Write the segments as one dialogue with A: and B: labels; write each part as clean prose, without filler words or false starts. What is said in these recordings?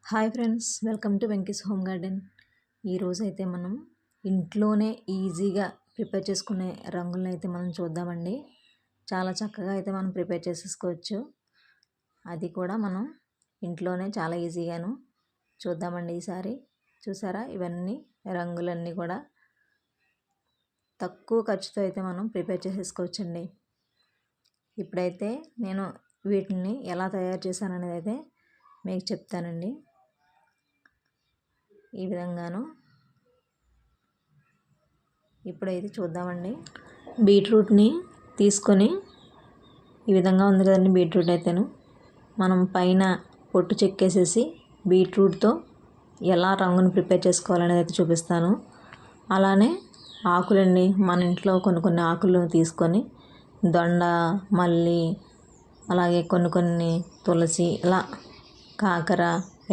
A: Hi friends, welcome to Venky's home garden. ఈరోజు అయితే మనం ఇంట్లోనే ఈజీగా ప్రిపేర్ చేసుకునే రంగులను అయితే మనం చూద్దామండి. చాలా చక్కగా అయితే మనం ప్రిపేర్ చేసేసుకోవచ్చు. అది కూడా మనం ఇంట్లోనే చాలా ఈజీగాను చూద్దామండి. ఈసారి చూసారా, ఇవన్నీ రంగులన్నీ కూడా తక్కువ ఖర్చుతో అయితే మనం ప్రిపేర్ చేసేసుకోవచ్చండి. ఇప్పుడైతే నేను వీటిని ఎలా తయారు చేశాననేది అయితే మీకు చెప్తానండి. ఈ విధంగాను ఇప్పుడైతే చూద్దామండి. బీట్రూట్ని తీసుకొని ఈ విధంగా ఉంది కదండి. బీట్రూట్ అయితేను మనం పైన పొట్టు చెక్కేసేసి బీట్రూట్తో ఎలా రంగును ప్రిపేర్ చేసుకోవాలనేది అయితే చూపిస్తాను. అలానే ఆకులండి, మన ఇంట్లో కొన్ని ఆకులు తీసుకొని దొండ, మల్లి, అలాగే కొన్ని తులసి, ఇలా కాకర,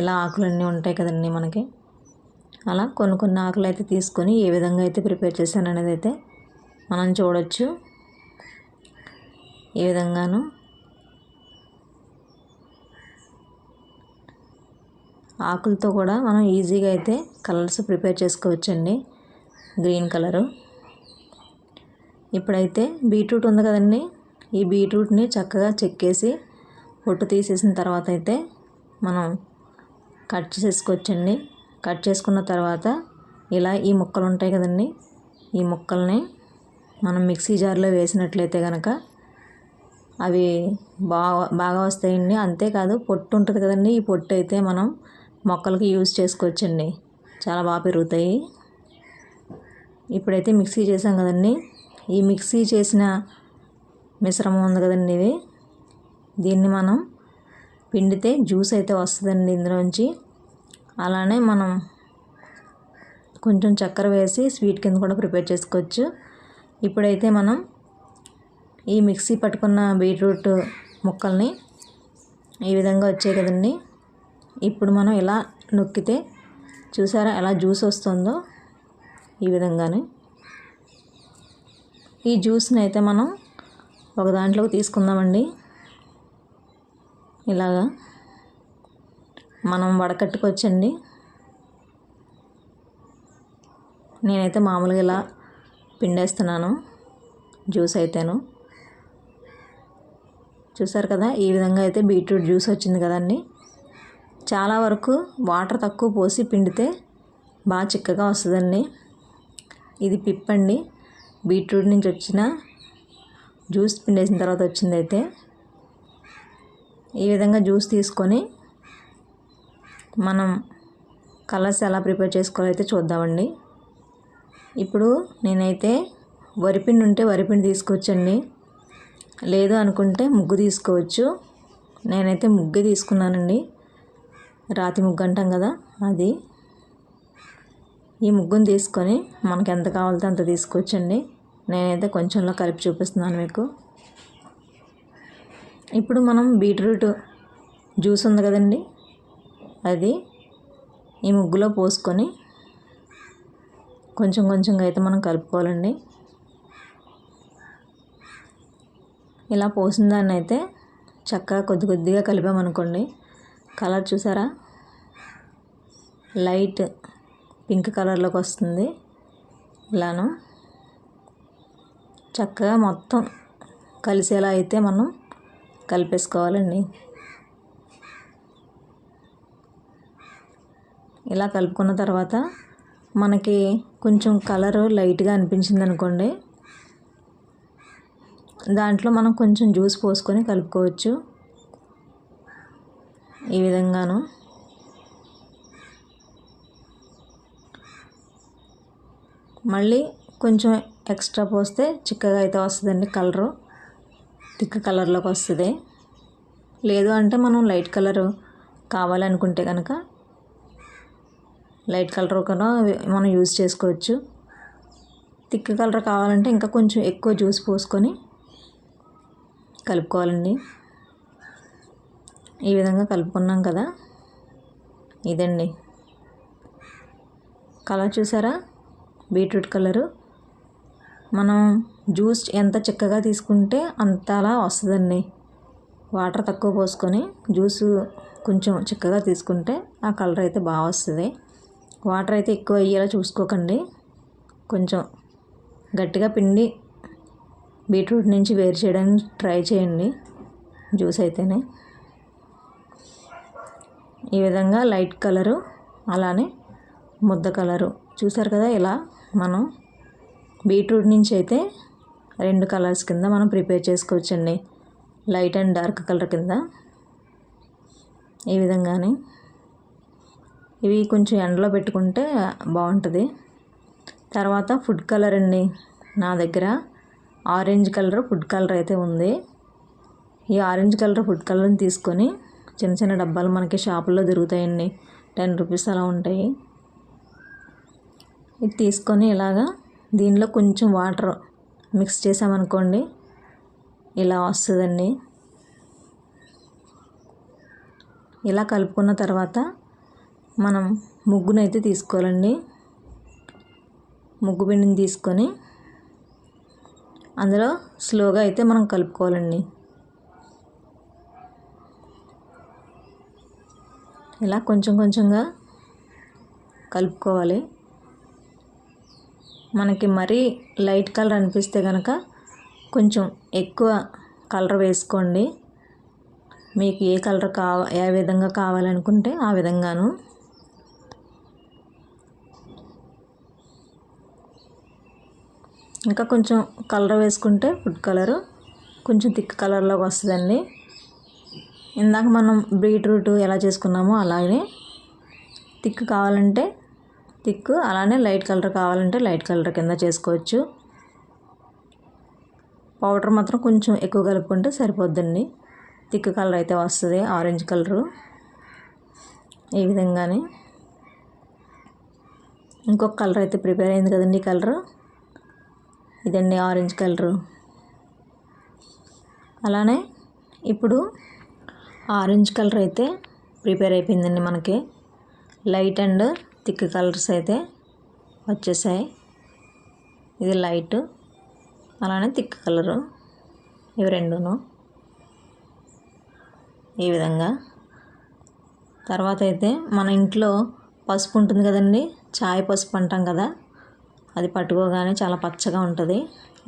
A: ఇలా ఆకులన్నీ ఉంటాయి కదండి మనకి. అలా కొన్ని ఆకులు అయితే తీసుకొని ఏ విధంగా అయితే ప్రిపేర్ చేశాను అనేది అయితే మనం చూడొచ్చు. ఈ విధంగాను ఆకులతో కూడా మనం ఈజీగా అయితే కలర్స్ ప్రిపేర్ చేసుకోవచ్చండి. Green colour. ఇప్పుడైతే బీట్రూట్ ఉంది కదండి, ఈ బీట్రూట్ని చక్కగా చెక్కేసి పొట్టు తీసేసిన తర్వాత అయితే మనం కట్ చేసేసుకోవచ్చండి. కట్ చేసుకున్న తర్వాత ఇలా ఈ ముక్కలు ఉంటాయి కదండి, ఈ ముక్కల్ని మనం మిక్సీ జార్లో వేసినట్లయితే కనుక అవి బాగా వస్తాయండి. అంతేకాదు పొట్టు ఉంటుంది కదండి, ఈ పొట్టు అయితే మనం మొక్కలకి యూజ్ చేసుకోవచ్చండి. చాలా బాగా పెరుగుతాయి. ఇప్పుడైతే మిక్సీ చేసాం కదండి, ఈ మిక్సీ చేసిన మిశ్రమం ఉంది కదండి, దీన్ని మనం పిండితే జ్యూస్ అయితే వస్తుందండి ఇందులోంచి. అలానే మనం కొంచెం చక్కెర వేసి స్వీట్ కింద కూడా ప్రిపేర్ చేసుకోవచ్చు. ఇప్పుడైతే మనం ఈ మిక్సీ పట్టుకున్న బీట్రూట్ ముక్కల్ని ఈ విధంగా వచ్చాయి కదండి, ఇప్పుడు మనం ఇలా నొక్కితే చూసారా ఎలా జ్యూస్ వస్తుందో. ఈ విధంగానే ఈ జ్యూస్ని అయితే మనం ఒక దాంట్లోకి తీసుకుందామండి. ఇలాగా మనం వడకట్టుకోవచ్చండి. నేనైతే మామూలుగా ఇలా పిండేస్తున్నాను జ్యూస్ అయితేను. చూసారు కదా, ఈ విధంగా అయితే బీట్రూట్ జ్యూస్ వచ్చింది కదండి. చాలా వరకు వాటర్ తక్కువ పోసి పిండితే బాగా చిక్కగా వస్తుందండి. ఇది పిప్పండి, బీట్రూట్ నుంచి వచ్చిన జ్యూస్ పిండేసిన తర్వాత వచ్చింది. అయితే ఈ విధంగా జ్యూస్ తీసుకొని మనం కలర్స్ ఎలా ప్రిపేర్ చేసుకోవాలైతే చూద్దామండి. ఇప్పుడు నేనైతే వరిపిండి ఉంటే వరిపిండి తీసుకోవచ్చండి, లేదు అనుకుంటే ముగ్గు తీసుకోవచ్చు. నేనైతే ముగ్గు తీసుకున్నానండి, రాతి ముగ్గు అంటాం కదా అది. ఈ ముగ్గుని తీసుకొని మనకు ఎంత కావాలితే అంత తీసుకోవచ్చండి. నేనైతే కొంచెంలో కలిపి చూపిస్తున్నాను మీకు. ఇప్పుడు మనం బీట్రూట్ జ్యూస్ ఉంది కదండి, అది ఈ ముగ్గులో పోసుకొని కొంచెంగా అయితే మనం కలుపుకోవాలండి. ఇలా పోసిన దాన్ని అయితే చక్కగా కొద్దిగా కలిపామనుకోండి, కలర్ చూసారా లైట్ పింక్ కలర్లోకి వస్తుంది. ఇలాను చక్కగా మొత్తం కలిసేలా అయితే మనం కలిపేసుకోవాలండి. ఇలా కలుపుకున్న తర్వాత మనకి కొంచెం కలరు లైట్గా అనిపించింది అనుకోండి, దాంట్లో మనం కొంచెం జ్యూస్ పోసుకొని కలుపుకోవచ్చు. ఈ విధంగాను మళ్ళీ కొంచెం ఎక్స్ట్రా పోస్తే చిక్కగా అయితే వస్తుందండి, కలరు థిక్ కలర్లోకి వస్తుంది. లేదు అంటే మనం లైట్ కలరు కావాలనుకుంటే కనుక లైట్ కలర్ కూడా మనం యూజ్ చేసుకోవచ్చు. థిక్ కలర్ కావాలంటే ఇంకా కొంచెం ఎక్కువ జ్యూస్ పోసుకొని కలుపుకోవాలండి. ఈ విధంగా కలుపుకున్నాం కదా, ఇదండి కలర్ చూసారా, బీట్రూట్ కలరు. మనం జ్యూస్ ఎంత చిక్కగా తీసుకుంటే అంతలా వస్తుందండి. వాటర్ తక్కువ పోసుకొని జ్యూసు కొంచెం చిక్కగా తీసుకుంటే ఆ కలర్ అయితే బాగా వస్తుంది. వాటర్ అయితే ఎక్కువ అయ్యేలా చూసుకోకండి. కొంచెం గట్టిగా పిండి బీట్రూట్ నుంచి వేరు చేయడానికి ట్రై చేయండి జ్యూస్ అయితేనే. ఈ విధంగా లైట్ కలరు అలానే ముద్ద కలరు చూసారు కదా. ఇలా మనం బీట్రూట్ నుంచి అయితే 2 కలర్స్ కింద మనం ప్రిపేర్ చేసుకోవచ్చండి, లైట్ అండ్ డార్క్ కలర్ కింద. ఈ విధంగానే ఇవి కొంచెం ఎండలో పెట్టుకుంటే బాగుంటుంది. తర్వాత ఫుడ్ కలర్ అండి, నా దగ్గర ఆరెంజ్ కలర్ ఫుడ్ కలర్ అయితే ఉంది. ఈ ఆరెంజ్ కలర్ ఫుడ్ కలర్ని తీసుకొని చిన్న చిన్న డబ్బాలు మనకి షాపుల్లో దొరుకుతాయండి, 10 రూపీస్ అలా ఉంటాయి. ఇది తీసుకొని ఇలాగా దీనిలో కొంచెం వాటర్ మిక్స్ చేసామనుకోండి ఇలా వస్తుందండి. ఇలా కలుపుకున్న తర్వాత మనం ముగ్గునైతే తీసుకోవాలండి. ముగ్గు పిండిని తీసుకొని అందులో స్లోగా అయితే మనం కలుపుకోవాలండి. ఇలా కొంచెం కొంచెంగా కలుపుకోవాలి. మనకి మరీ లైట్ కలర్ అనిపిస్తే కనుక కొంచెం ఎక్కువ కలర్ వేసుకోండి. మీకు ఏ కలర్ ఏ విధంగా కావాలనుకుంటే ఆ విధంగాను. ఇంకా కొంచెం కలర్ వేసుకుంటే ఫుడ్ కలరు కొంచెం థిక్ కలర్లోకి వస్తుందండి. ఇందాక మనం బీట్రూట్ ఎలా చేసుకున్నామో అలాగే థిక్ కావాలంటే థిక్, అలానే లైట్ కలర్ కావాలంటే లైట్ కలర్ కింద చేసుకోవచ్చు. పౌడర్ మాత్రం కొంచెం ఎక్కువ కలుపుకుంటే సరిపోద్దండి. థిక్ కలర్ అయితే వస్తుంది, ఆరెంజ్ కలరు. ఈ విధంగానే ఇంకొక కలర్ అయితే ప్రిపేర్ అయింది కదండి. కలరు ఇదండి, ఆరెంజ్ కలరు. అలానే ఇప్పుడు ఆరెంజ్ కలర్ అయితే ప్రిపేర్ అయిపోయిందండి. మనకి లైట్ అండ్ థిక్ కలర్స్ అయితే వచ్చేసాయి. ఇది లైట్, అలానే థిక్ కలరు, ఇవి రెండును ఈ విధంగా. తర్వాత అయితే మన ఇంట్లో పసుపు ఉంటుంది కదండి, చాయ్ పసుపు అంటాం కదా, అది పట్టుకోగానే చాలా పచ్చగా ఉంటుంది.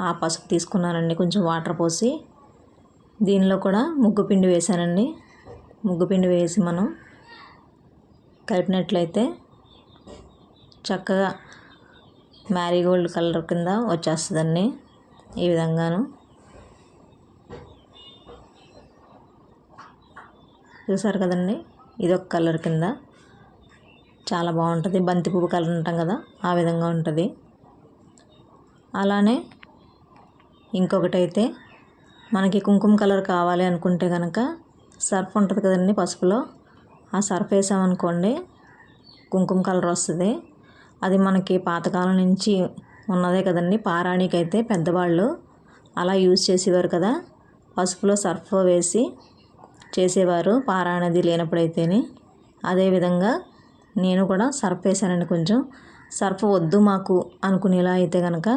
A: ఆ పసుపు తీసుకున్నానండి, కొంచెం వాటర్ పోసి దీనిలో కూడా ముగ్గు పిండి వేసానండి. ముగ్గు పిండి వేసి మనం కలిపినట్లయితే చక్కగా మ్యారీగోల్డ్ కలర్ కింద వచ్చేస్తుందండి. ఈ విధంగాను చూసారు కదండి, ఇదొక కలర్ కింద చాలా బాగుంటుంది. బంతి పువ్వు కలర్ అంటాం కదా, ఆ విధంగా ఉంటుంది. అలానే ఇంకొకటి అయితే మనకి కుంకుమ కలర్ కావాలి అనుకుంటే కనుక సర్ఫ్ ఉంటుంది కదండి పసుపులో, ఆ సర్ఫ్ వేసామనుకోండి కుంకుమ కలర్ వస్తుంది. అది మనకి పాతకాలం నుంచి ఉన్నదే కదండి. పారాణికైతే పెద్దవాళ్ళు అలా యూజ్ చేసేవారు కదా, పసుపులో సర్ఫ్ వేసి చేసేవారు పారాణది లేనప్పుడైతేనే. అదేవిధంగా నేను కూడా సర్ఫ్ వేసానండి. కొంచెం సర్ఫ్ వద్దు మాకు అనుకునేలా అయితే కనుక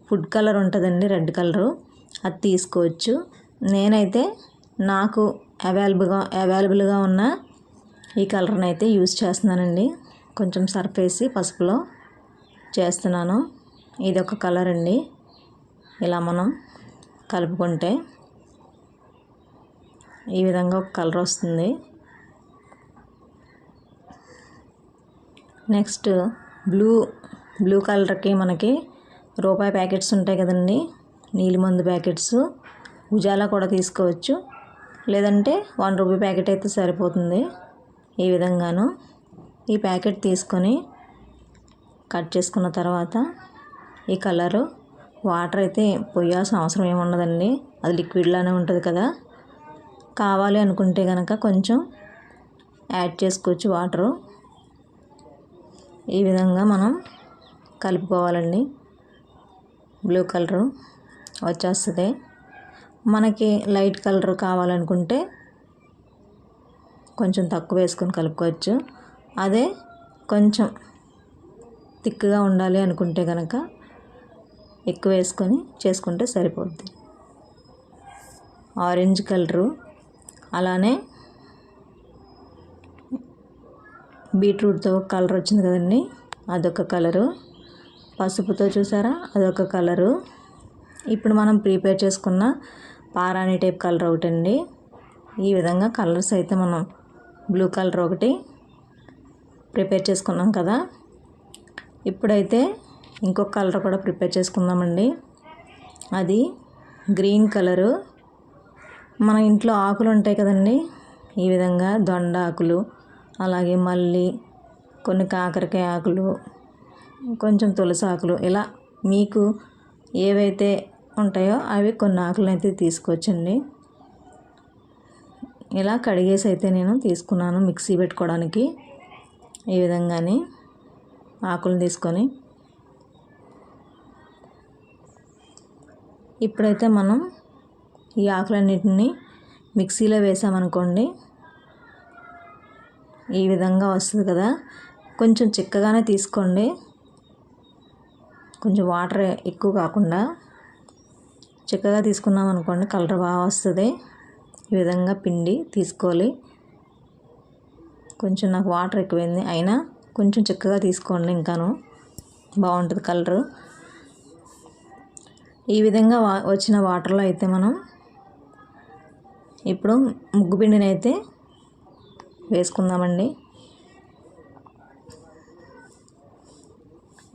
A: ఫుడ్ కలర్ ఉంటుందండి, రెడ్ కలరు, అది తీసుకోవచ్చు. నేనైతే నాకు అవైలబుల్గా ఉన్న ఈ కలర్ని అయితే యూజ్ చేస్తున్నానండి. కొంచెం సర్ఫ్ వేసి పసుపులో చేస్తున్నాను. ఇది ఒక కలర్ అండి. ఇలా మనం కలుపుకుంటే ఈ విధంగా ఒక కలర్ వస్తుంది. నెక్స్ట్ బ్లూ కలర్కి మనకి రూపాయి ప్యాకెట్స్ ఉంటాయి కదండి, నీలిమందు ప్యాకెట్స్. ఉజాలా కూడా తీసుకోవచ్చు, లేదంటే 1 రూపీ ప్యాకెట్ అయితే సరిపోతుంది. ఈ విధంగాను ఈ ప్యాకెట్ తీసుకొని కట్ చేసుకున్న తర్వాత ఈ కలరు వాటర్ అయితే పోయాల్సిన అవసరం ఏమి ఉండదండి, అది లిక్విడ్లానే ఉంటుంది కదా. కావాలి అనుకుంటే కనుక కొంచెం యాడ్ చేసుకోవచ్చు వాటరు. ఈ విధంగా మనం కలుపుకోవాలండి. బ్లూ కలరు వచ్చేస్తుంది. మనకి లైట్ కలర్ కావాలనుకుంటే కొంచెం తక్కువ వేసుకొని కలుపుకోవచ్చు. అదే కొంచెం థిక్గా ఉండాలి అనుకుంటే కనుక ఎక్కువ వేసుకొని చేసుకుంటే సరిపోద్ది. ఆరెంజ్ కలరు అలానే బీట్రూట్తో కలర్ వచ్చింది కదండి, అదొక కలరు. పసుపుతో చూసారా, అదొక కలరు. ఇప్పుడు మనం ప్రిపేర్ చేసుకున్న పారాణి టైప్ కలర్ ఒకటండి. ఈ విధంగా కలర్స్ అయితే మనం బ్లూ కలర్ ఒకటి ప్రిపేర్ చేసుకున్నాం కదా. ఇప్పుడైతే ఇంకొక కలర్ కూడా ప్రిపేర్ చేసుకుందామండి. అది గ్రీన్ కలరు. మన ఇంట్లో ఆకులు ఉంటాయి కదండి, ఈ విధంగా దొండ ఆకులు, అలాగే మల్లి, కొన్ని కాకరకాయ ఆకులు, కొంచెం తులసి ఆకులు, ఇలా మీకు ఏవైతే ఉంటాయో అవి కొన్ని ఆకులను అయితే తీసుకోవచ్చండి. ఇలా కడిగేసి అయితే నేను తీసుకున్నాను మిక్సీ పెట్టుకోవడానికి. ఈ విధంగానే ఆకులను తీసుకొని ఇప్పుడైతే మనం ఈ ఆకులన్నిటిని మిక్సీలో వేసామనుకోండి, ఈ విధంగా వస్తుంది కదా. కొంచెం చిక్కగానే తీసుకోండి, కొంచెం వాటర్ ఎక్కువ కాకుండా చిక్కగా తీసుకున్నాం అనుకోండి కలర్ బాగా వస్తుంది. ఈ విధంగా పిండి తీసుకోవాలి. కొంచెం నాకు వాటర్ ఎక్కువైంది, అయినా కొంచెం చిక్కగా తీసుకోండి, ఇంకాను బాగుంటుంది కలరు. ఈ విధంగా వచ్చిన వాటర్లో అయితే మనం ఇప్పుడు ముగ్గు పిండిని అయితే వేసుకుందామండి.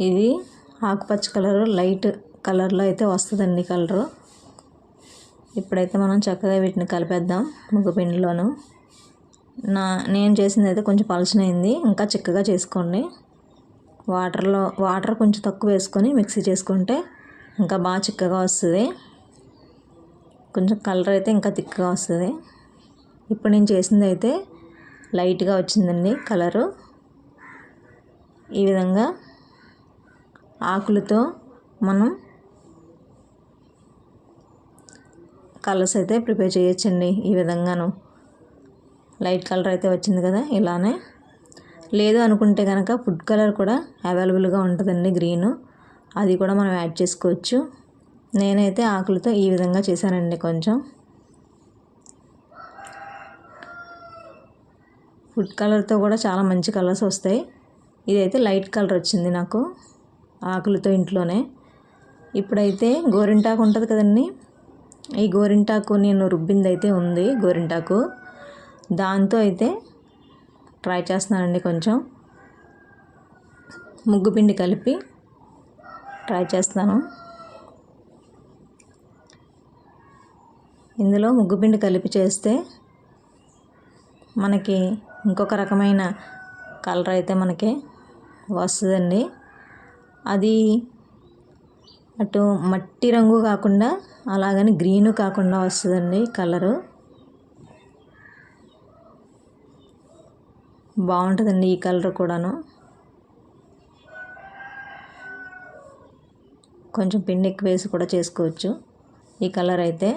A: ఇది ఆకుపచ్చ కలరు, లైట్ కలర్లో అయితే వస్తుందండి కలరు. ఇప్పుడైతే మనం చక్కగా వీటిని కలిపేద్దాం ముగ్గు పిండిలోను. నేను చేసింది అయితే కొంచెం పలచనైంది, ఇంకా చిక్కగా చేసుకోండి. వాటర్ కొంచెం తక్కువ వేసుకొని మిక్సీ చేసుకుంటే ఇంకా బాగా చిక్కగా వస్తుంది. కొంచెం కలర్ అయితే ఇంకా థిక్గా వస్తుంది. ఇప్పుడు నేను చేసింది అయితే లైట్గా వచ్చిందండి కలరు. ఈ విధంగా ఆకులతో మనం కలర్స్ అయితే ప్రిపేర్ చేయొచ్చండి. ఈ విధంగాను లైట్ కలర్ అయితే వచ్చింది కదా. ఇలానే లేదు అనుకుంటే కనుక ఫుడ్ కలర్ కూడా అవైలబుల్గా ఉంటుందండి, గ్రీను. అది కూడా మనం యాడ్ చేసుకోవచ్చు. నేనైతే ఆకులతో ఈ విధంగా చేశానండి. కొంచెం ఫుడ్ కలర్తో కూడా చాలా మంచి కలర్స్ వస్తాయి. ఇదైతే లైట్ కలర్ వచ్చింది నాకు ఆకులతో ఇంట్లోనే. ఇప్పుడైతే గోరింటాకు ఉంటుంది కదండి, ఈ గోరింటాకు నేను రుబ్బింది అయితే ఉంది గోరింటాకు, దాంతో అయితే ట్రై చేస్తున్నానండి. కొంచెం ముగ్గు పిండి కలిపి ట్రై చేస్తాను. ఇందులో ముగ్గుపిండి కలిపి చేస్తే మనకి ఇంకొక రకమైన కలర్ అయితే మనకి వస్తుందండి. అది అటు మట్టి రంగు కాకుండా అలాగని గ్రీను కాకుండా వస్తుందండి కలరు. బాగుంటుందండి ఈ కలర్ కూడాను. కొంచెం పిండి ఎక్కువ వేసి కూడా చేసుకోవచ్చు. ఈ కలర్ అయితే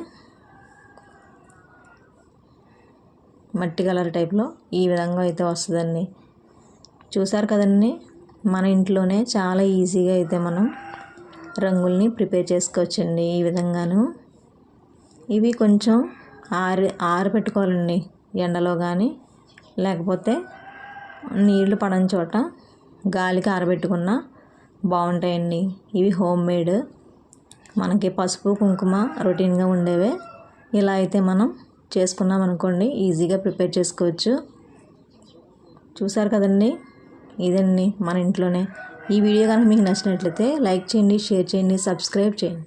A: మట్టి కలర్ టైప్లో ఈ విధంగా అయితే వస్తుందండి. చూసారు కదండి, మన ఇంట్లోనే చాలా ఈజీగా అయితే మనం రంగుల్ని ప్రిపేర్ చేసుకోవచ్చండి. ఈ విధంగాను ఇవి కొంచెం ఆరబెట్టుకోవాలండి ఎండలో, కానీ లేకపోతే నీళ్లు పడని చోట గాలికి ఆరబెట్టుకున్న బాగుంటాయండి. ఇవి హోమ్ మేడ్, మనకి పసుపు కుంకుమ రొటీన్గా ఉండేవే. ఇలా అయితే మనం చేసుకున్నాం అనుకోండి ఈజీగా ప్రిపేర్ చేసుకోవచ్చు. చూసారు కదండి, ఇదండి మన ఇంట్లోనే. ఈ వీడియో కనుక మీకు నచ్చినట్లయితే లైక్ చేయండి, షేర్ చేయండి, సబ్స్క్రైబ్ చేయండి.